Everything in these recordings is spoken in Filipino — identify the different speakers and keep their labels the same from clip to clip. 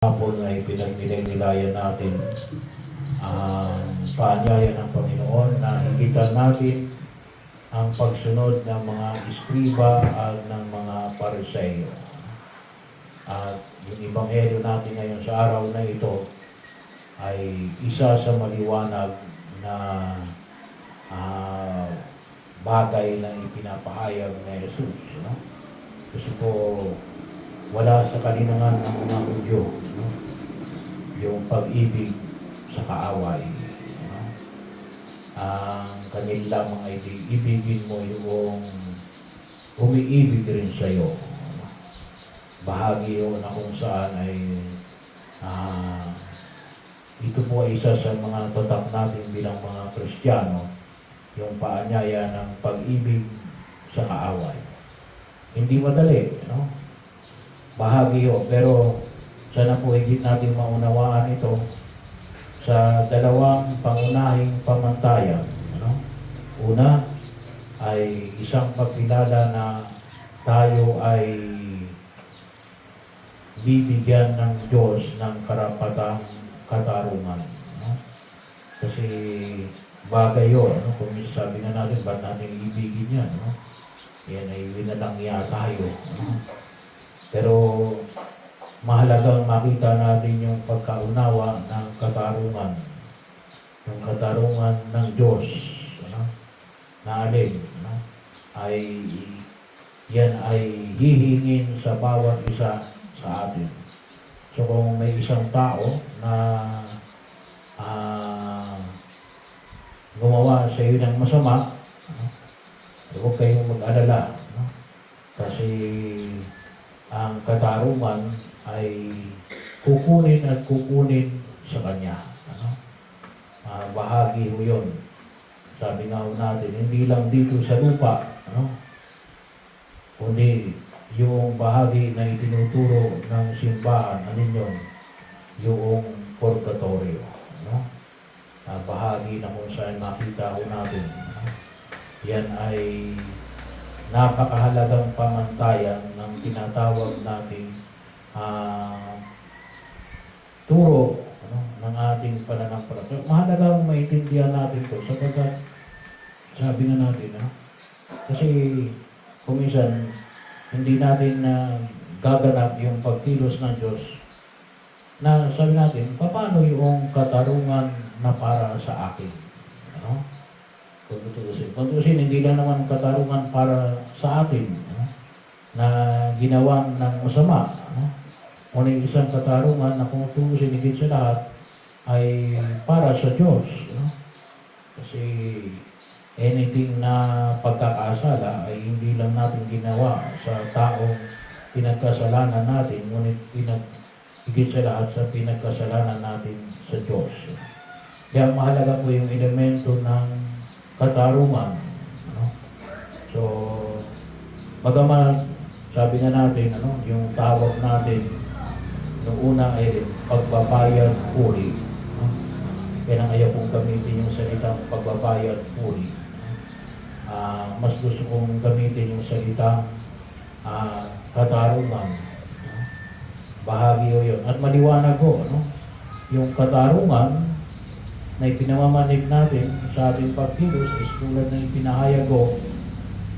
Speaker 1: Hapon ay pinagnilayan natin ang paanyaya ng Panginoon na higitan natin ang pagsunod ng mga iskriba at ng mga pariseyo. At yung ebanghelyo natin ngayon sa araw na ito ay isa sa maliwanag na bagay na ipinapahayag na Jesus. No? Kasi po, wala sa kalinangan ng mga Hudyo, no? Yung pag-ibig sa kaaway. No? Ang kanila lamang ay ibigin mo yung umiibig rin sa iyo. No? Bahagi yun na kung saan ay ito po ay isa sa mga tatak natin bilang mga Kristiyano, yung paanyaya ng pag-ibig sa kaaway. Hindi madali, no? Bahagi yun, pero sana po higit natin maunawaan ito sa dalawang pangunahing pamantayan. Ano? Una ay isang pagkilala na tayo ay bibigyan ng Diyos ng karapatang katarungan. Ano? Kasi bagay yun, ano? Kung sabi nga natin, ba't natin ibigin yan? Ano? Yan ay winalangya tayo. Ano? Pero mahalagang makita natin yung pagkaunawa ng katarungan. Yung katarungan ng Diyos. Ano? Na alin? Ano? Ay, yan ay hihingin sa bawat isa sa atin. So kung may isang tao na gumawa sa iyo ng masama, huwag kayong mag-alala. No? Kasi ang katarungan ay kukunin at kukunin sa kanya. Ano? Bahagi ho yun. Sabi nga ho natin, hindi lang dito sa lupa, ano? Kundi yung bahagi na itinuturo ng simbahan, alin yun? Yung purgatorio. Ano? Bahagi na kung saan makita ho natin. Ano? Yan ay napakahalagang pamantayan ng tinatawag nating turo, ano, ng ating pananampalataya. Mahalagang maintindihan natin ito sapagkat sabi nga natin, kasi kung minsan hindi natin gaganap yung pagkilos ng Diyos na sabi natin, paano yung katarungan na para sa akin? Ano? Kung tutusin, hindi lang naman katarungan para sa atin, na ginawa ng masama. Ngunit isang katarungan na kung tutusin, higit sa lahat, ay para sa Diyos. Kasi anything na pagkakasala ay hindi lang natin ginawa sa taong pinagkasalanan natin, ngunit higit sa lahat sa pinagkasalanan natin sa Diyos. Kaya mahalaga po yung elemento ng katarungan. Ano? So, bagaman sabi nga natin, yung tawag natin noong una ay pagbabayad puri. Kaya nang ayaw kong gamitin yung salitang pagbabayad puri. Mas gusto kong gamitin yung salitang katarungan. Bahagi o yun. At maliwanag ko, yung katarungan na ipinamamanig natin sa ating pagkilos is tulad ng ipinahayag ko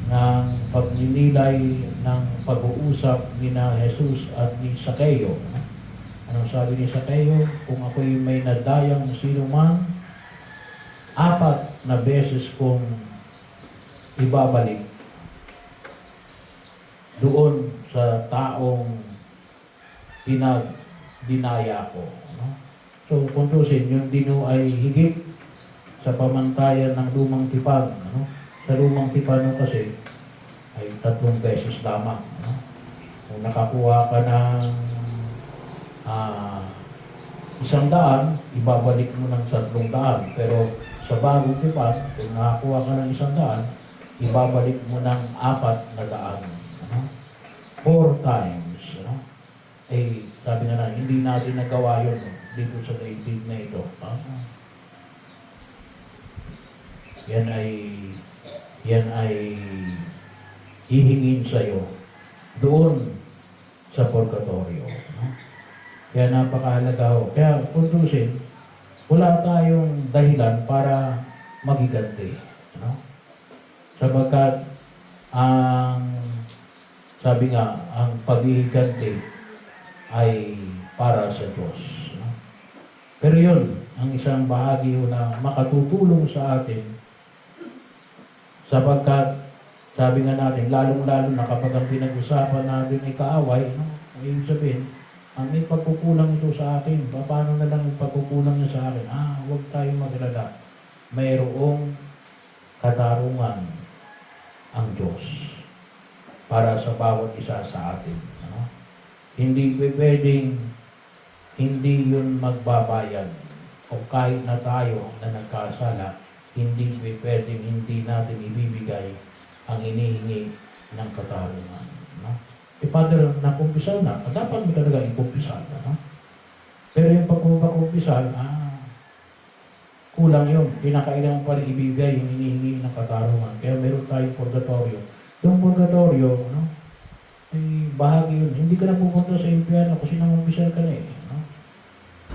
Speaker 1: ng pagninilay ng pag-uusap ni na Jesus at ni Sakeo. Anong sabi ni Sakeo? Kung ako'y may nadayang sino man, 4 na beses kong ibabalik doon sa taong pinagdinaya ko. So, kung tusin, yung dino ay higit sa pamantayan ng lumang tipan. Sa lumang tipan kasi ay 3 beses lamang. Kung nakakuha ka ng 100, ibabalik mo ng 300. Pero sa bagong tipan, kung nakakuha ka ng 100, ibabalik mo ng 400. 4 times. Eh, sabi nga na, hindi natin nagawa yun dito sa daigdig na ito. Yan ay hihingin sa iyo doon sa purgatorio. Kaya napakahalaga ho. Kaya kuntusin, wala tayong dahilan para magiganti. Ano? Sapagkat ang sabi nga, ang paghihiganti ay para sa Diyos. No? Pero yun, ang isang bahagi na makatutulong sa atin sapagkat sabi nga natin, lalong-lalo na kapag ang pinag-usapan natin ay kaaway, no? Ibig sabihin, may pagkukulang ito sa akin. Paano na lang yung pagkukulang niya sa akin? Huwag tayong magalala. Mayroong katarungan ang Diyos para sa bawat isa sa atin. No? Hindi pwedeng hindi yun magbabayad. O kahit na tayo na nagkasala, hindi pwedeng hindi natin ibibigay ang hinihingi ng katarungan. No? Father, nakumpisal na, dapat mo talaga ikumpisal. No? Pero yung pagkukumpisal, kulang yun. Pinakailangan pa rin ibigay yung hinihingi ng katarungan. Kaya meron tayong purgatorio. Yung purgatorio, no? Ay bahagi yun. Hindi ka na pupunta sa impyerno kasi nangumpisal ka na eh. No?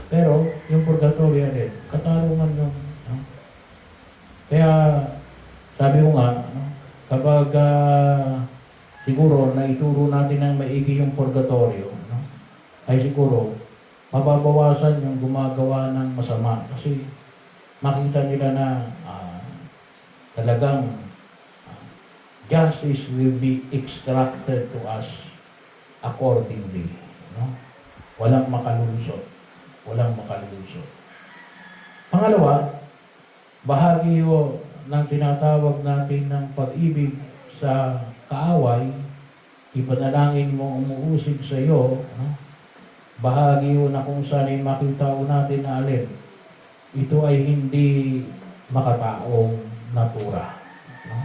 Speaker 1: Pero yung purgatorio din, katarungan yung. No? Kaya sabi ko nga, no? Kapag siguro naituro natin ng maigi yung purgatorio, no? Ay siguro mababawasan yung gumagawa ng masama kasi makita nila na talagang justice will be extracted to us accordingly. No? Walang makalulusot. Walang makalulusot. Pangalawa, bahagi ho ng tinatawag natin ng pag-ibig sa kaaway, ipanalangin mo umuusig sa iyo, no? Bahagi ho na kung saan ay makita ho natin na alin. Ito ay hindi makataong natura. No?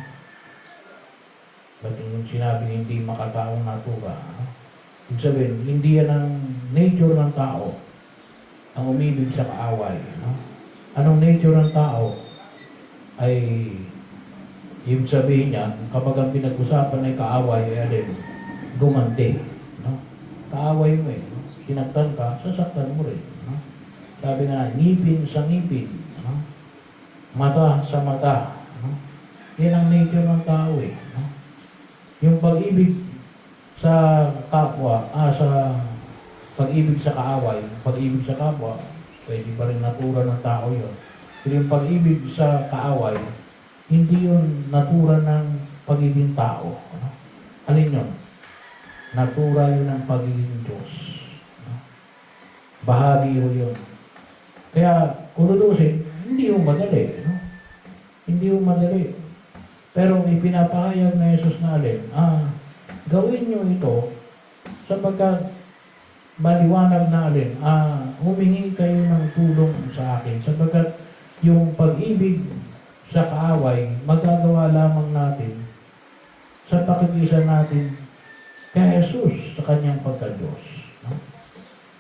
Speaker 1: Ba't yung sinabi hindi makataong natura? No? Ibig sabihin, hindi yan ang nature ng tao ang umibig sa kaaway. No? Anong nature ng tao? Ay ibig sabihin niya, kapag ang pinag-usapan ay kaaway, ay alin, gumanti. No? Kaaway mo eh. No? Sinaktan ka, sasaktan mo rin. No? Sabi nga, ngipin sa ngipin. No? Mata sa mata. No? Yan ang nature ng tao eh. No? Yung pag-ibig sa kapwa, sa pag-ibig sa kaaway, pag-ibig sa kapwa, pwede pa rin natura ng tao yun. Pero yung pag-ibig sa kaaway, hindi yun natura ng pagiging tao. No? Alin yun? Natura yun ng pagiging Diyos. No? Bahagi yun. Kaya, kung tutusin, hindi yung madali. No? Hindi yung madali. Pero ipinapahayag na Jesus na alin, gawin nyo ito sapagkat maliwanag na alin, humingi kayo ng tulong sa akin sapagkat yung pag-ibig sa kaaway, magagawa lamang natin sa pakikisa natin kay Jesus sa kanyang pagka-Diyos. No?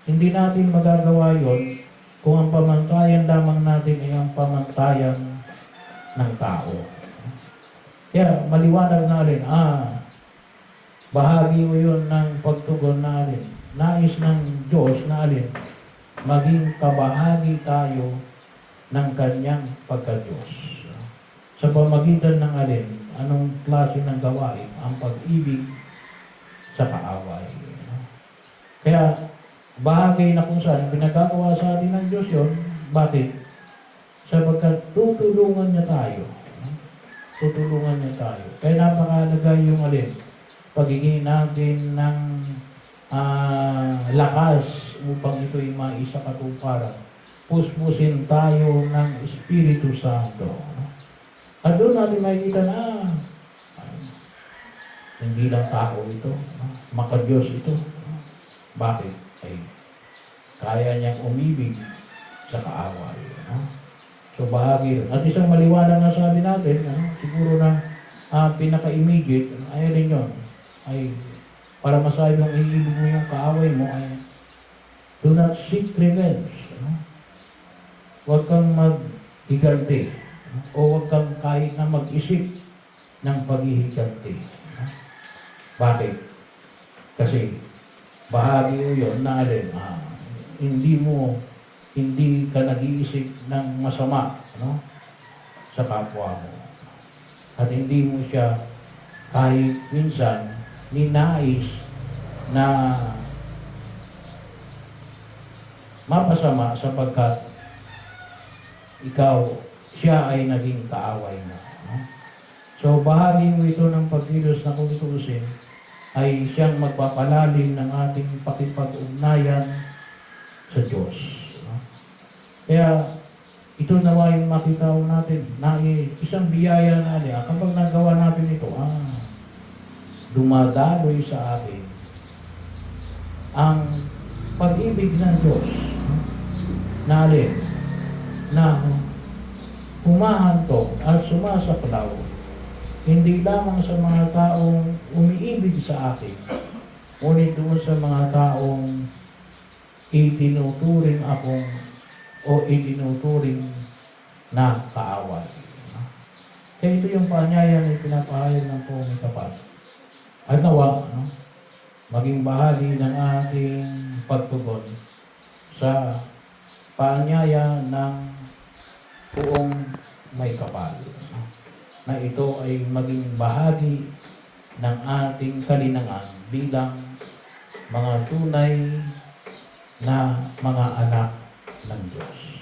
Speaker 1: Hindi natin magagawa yon kung ang pamantayan lamang natin ay ang pamantayan ng tao. Kaya maliwanag na rin, bahagi mo yun ng pagtugon na rin. Nais ng Diyos na alin, maging kabahagi tayo ng kanyang pagka-Diyos. Sa pamagitan ng alin, anong klase ng gawain? Ang pag-ibig sa kaaway. Kaya, bahagi na kung saan, pinagagawa sa atin ng Diyos yun. Bakit? Sapagkat tutulungan niya tayo. Tutulungan niya tayo. Kaya napakahalaga yung alin, pagiging natin ng lakas upang ito'y maisa katuparan. Puspusin tayo ng Espiritu Santo. At doon natin makikita na hindi lang tao ito, maka-Diyos ito. Bakit? Ay, kaya niyang umibig sa kaaway. So bahagi rin. At isang maliwanag na sabi natin, siguro na pinaka-immediate, ay rin yun, ay para masabi ang iibig mo yung kaaway mo ay do not seek revenge. Huwag kang maghiganti. O huwag kang kahit na mag-isip ng paghihiganti. Bakit? Kasi bahagi yun na alin, hindi ka nag-iisip ng masama, ano, sa kapwa mo. At hindi mo siya kahit minsan ninais na mapasama sapagkat siya ay naging kaaway mo. No? So, bahagi mo ito ng pagkilos na kung tutusin ay siyang magpapalalim ng ating pakipag-ugnayan sa Diyos. No? Kaya, ito nawa yung makita natin na isang biyaya na kapag nagawa natin ito, dumadaloy sa atin ang pag-ibig ng Diyos na humahantong at sumasaklaw hindi lamang sa mga taong umiibig sa akin, ngunit doon sa mga taong itinuturing akong o itinuturing na kaaway. Kaya ito yung paanyaya na pinapahayag ng Pong Kapal. At nawa, maging bahagi ng ating pagtugon sa paanyaya ng Poong May Kapal. Na ito ay maging bahagi ng ating kalinangan bilang mga tunay na mga anak ng Diyos.